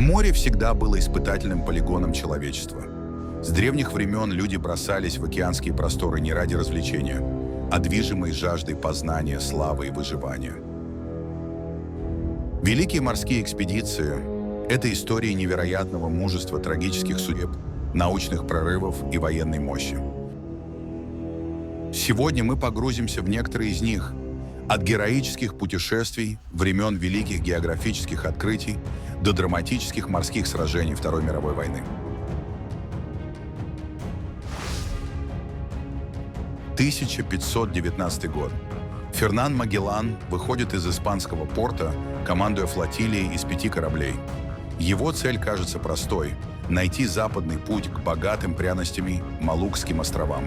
Море всегда было испытательным полигоном человечества. С древних времен люди бросались в океанские просторы не ради развлечения, а движимые жаждой познания, славы и выживания. Великие морские экспедиции – это истории невероятного мужества, трагических судеб, научных прорывов и военной мощи. Сегодня мы погрузимся в некоторые из них, от героических путешествий времен великих географических открытий до драматических морских сражений Второй мировой войны. 1519 год. Фернан Магеллан выходит из испанского порта, командуя флотилией из 5 кораблей. Его цель кажется простой – найти западный путь к богатым пряностями Малукским островам.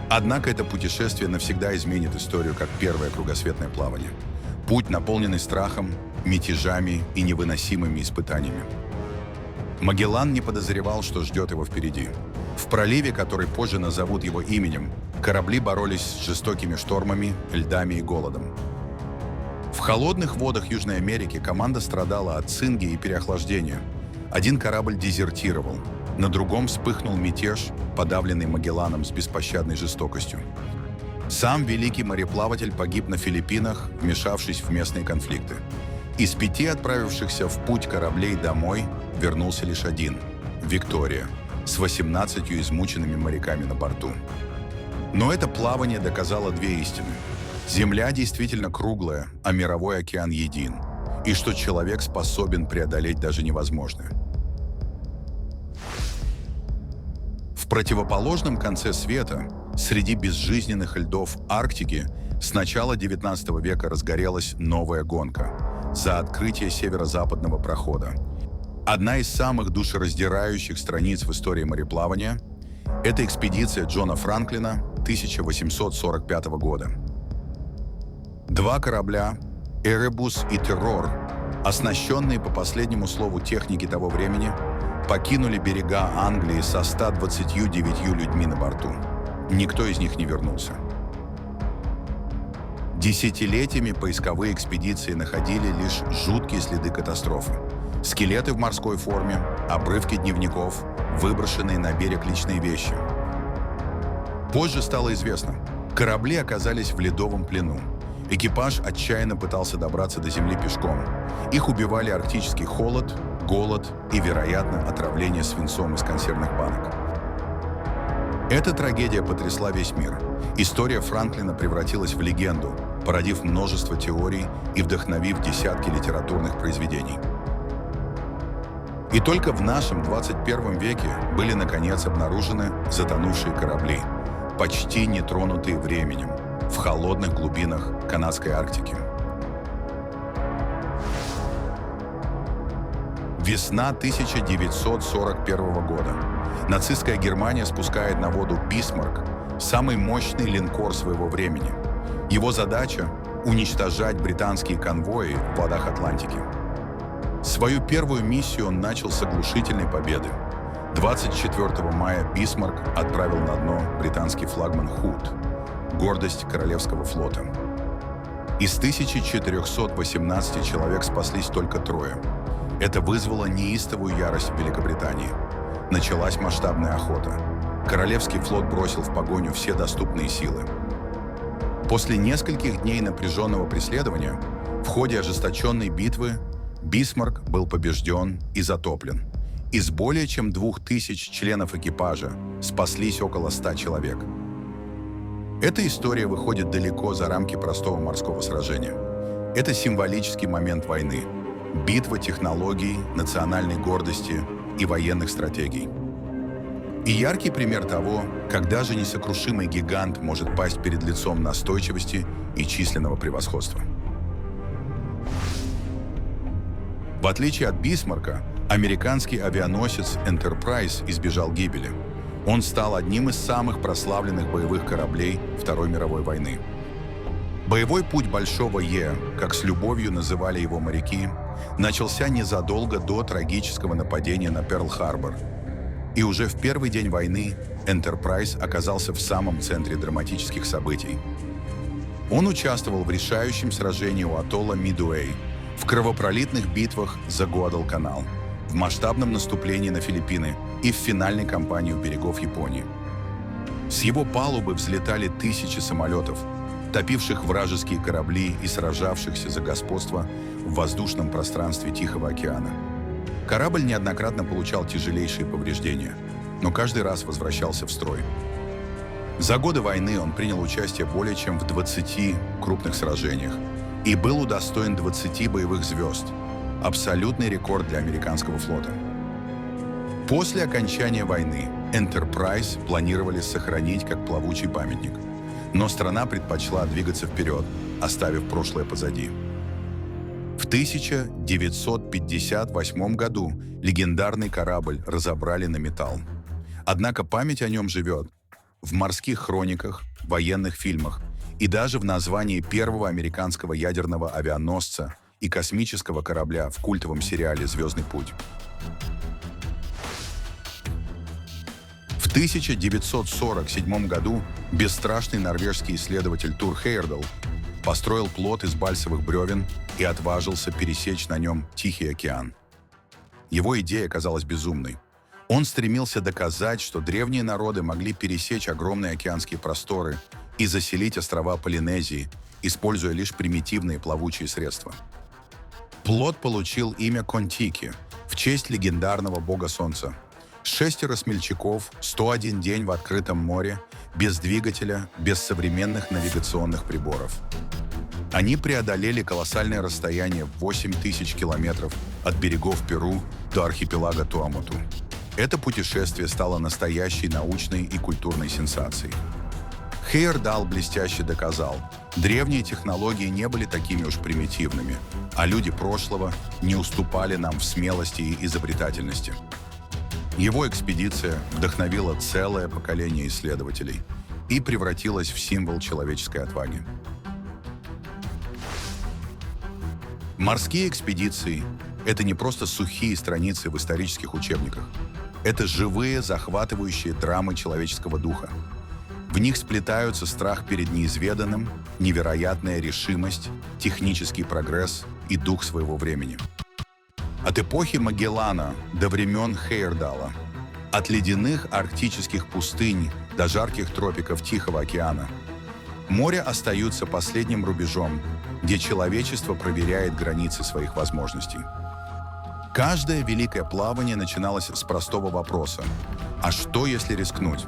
Однако это путешествие навсегда изменит историю как первое кругосветное плавание. Путь, наполненный страхом, мятежами и невыносимыми испытаниями. Магеллан не подозревал, что ждет его впереди. В проливе, который позже назовут его именем, корабли боролись с жестокими штормами, льдами и голодом. В холодных водах Южной Америки команда страдала от цинги и переохлаждения. Один корабль дезертировал, на другом вспыхнул мятеж, подавленный Магелланом с беспощадной жестокостью. Сам великий мореплаватель погиб на Филиппинах, вмешавшись в местные конфликты. Из 5 отправившихся в путь кораблей домой вернулся лишь один – «Виктория», с 18 измученными моряками на борту. Но это плавание доказало 2 истины. Земля действительно круглая, а мировой океан един, и что человек способен преодолеть даже невозможное. В противоположном конце света, среди безжизненных льдов Арктики, с начала XIX века разгорелась новая гонка за открытие северо-западного прохода. Одна из самых душераздирающих страниц в истории мореплавания – это экспедиция Джона Франклина 1845 года. 2 корабля – «Эребус» и «Террор», оснащенные по последнему слову техники того времени, покинули берега Англии со 129 людьми на борту. Никто из них не вернулся. Десятилетиями поисковые экспедиции находили лишь жуткие следы катастрофы. Скелеты в морской форме, обрывки дневников, выброшенные на берег личные вещи. Позже стало известно, корабли оказались в ледовом плену. Экипаж отчаянно пытался добраться до земли пешком. Их убивали арктический холод, голод и, вероятно, отравление свинцом из консервных банок. Эта трагедия потрясла весь мир. История Франклина превратилась в легенду, породив множество теорий и вдохновив десятки литературных произведений. И только в нашем 21 веке были, наконец, обнаружены затонувшие корабли, почти не тронутые временем, в холодных глубинах канадской Арктики. Весна 1941 года. Нацистская Германия спускает на воду «Бисмарк», самый мощный линкор своего времени. Его задача – уничтожать британские конвои в водах Атлантики. Свою первую миссию он начал с оглушительной победы. 24 мая «Бисмарк» отправил на дно британский флагман «Худ», гордость Королевского флота. Из 1418 человек спаслись только 3. Это вызвало неистовую ярость в Великобритании. Началась масштабная охота. Королевский флот бросил в погоню все доступные силы. После нескольких дней напряженного преследования, в ходе ожесточенной битвы, «Бисмарк» был побежден и затоплен. Из более чем 2000 членов экипажа спаслись около 100 человек. Эта история выходит далеко за рамки простого морского сражения. Это символический момент войны. Битва технологий, национальной гордости и военных стратегий. И яркий пример того, как даже несокрушимый гигант может пасть перед лицом настойчивости и численного превосходства. В отличие от «Бисмарка», американский авианосец «Энтерпрайз» избежал гибели. Он стал одним из самых прославленных боевых кораблей Второй мировой войны. Боевой путь Большого Е, как с любовью называли его моряки, начался незадолго до трагического нападения на Перл-Харбор. И уже в первый день войны «Энтерпрайз» оказался в самом центре драматических событий. Он участвовал в решающем сражении у атолла Мидуэй, в кровопролитных битвах за Гуадалканал, в масштабном наступлении на Филиппины и в финальной кампании у берегов Японии. С его палубы взлетали тысячи самолетов, топивших вражеские корабли и сражавшихся за господство в воздушном пространстве Тихого океана. Корабль неоднократно получал тяжелейшие повреждения, но каждый раз возвращался в строй. За годы войны он принял участие более чем в 20 крупных сражениях и был удостоен 20 боевых звезд – абсолютный рекорд для американского флота. После окончания войны Enterprise планировали сохранить как плавучий памятник, но страна предпочла двигаться вперед, оставив прошлое позади. В 1958 году легендарный корабль разобрали на металл. Однако память о нем живет в морских хрониках, военных фильмах и даже в названии первого американского ядерного авианосца и космического корабля в культовом сериале «Звездный путь». В 1947 году бесстрашный норвежский исследователь Тур Хейердал построил плот из бальсовых бревен и отважился пересечь на нем Тихий океан. Его идея казалась безумной. Он стремился доказать, что древние народы могли пересечь огромные океанские просторы и заселить острова Полинезии, используя лишь примитивные плавучие средства. Плот получил имя Кон-Тики в честь легендарного бога солнца. 6 смельчаков, 101 день в открытом море, без двигателя, без современных навигационных приборов. Они преодолели колоссальное расстояние в 8000 километров от берегов Перу до архипелага Туамоту. Это путешествие стало настоящей научной и культурной сенсацией. Хейердал блестяще доказал, древние технологии не были такими уж примитивными, а люди прошлого не уступали нам в смелости и изобретательности. Его экспедиция вдохновила целое поколение исследователей и превратилась в символ человеческой отваги. Морские экспедиции – это не просто сухие страницы в исторических учебниках. Это живые, захватывающие драмы человеческого духа. В них сплетаются страх перед неизведанным, невероятная решимость, технический прогресс и дух своего времени. От эпохи Магеллана до времен Хейердала, от ледяных арктических пустынь до жарких тропиков Тихого океана, моря остаются последним рубежом, где человечество проверяет границы своих возможностей. Каждое великое плавание начиналось с простого вопроса: а что, если рискнуть?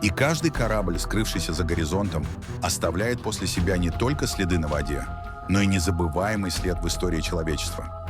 И каждый корабль, скрывшийся за горизонтом, оставляет после себя не только следы на воде, но и незабываемый след в истории человечества.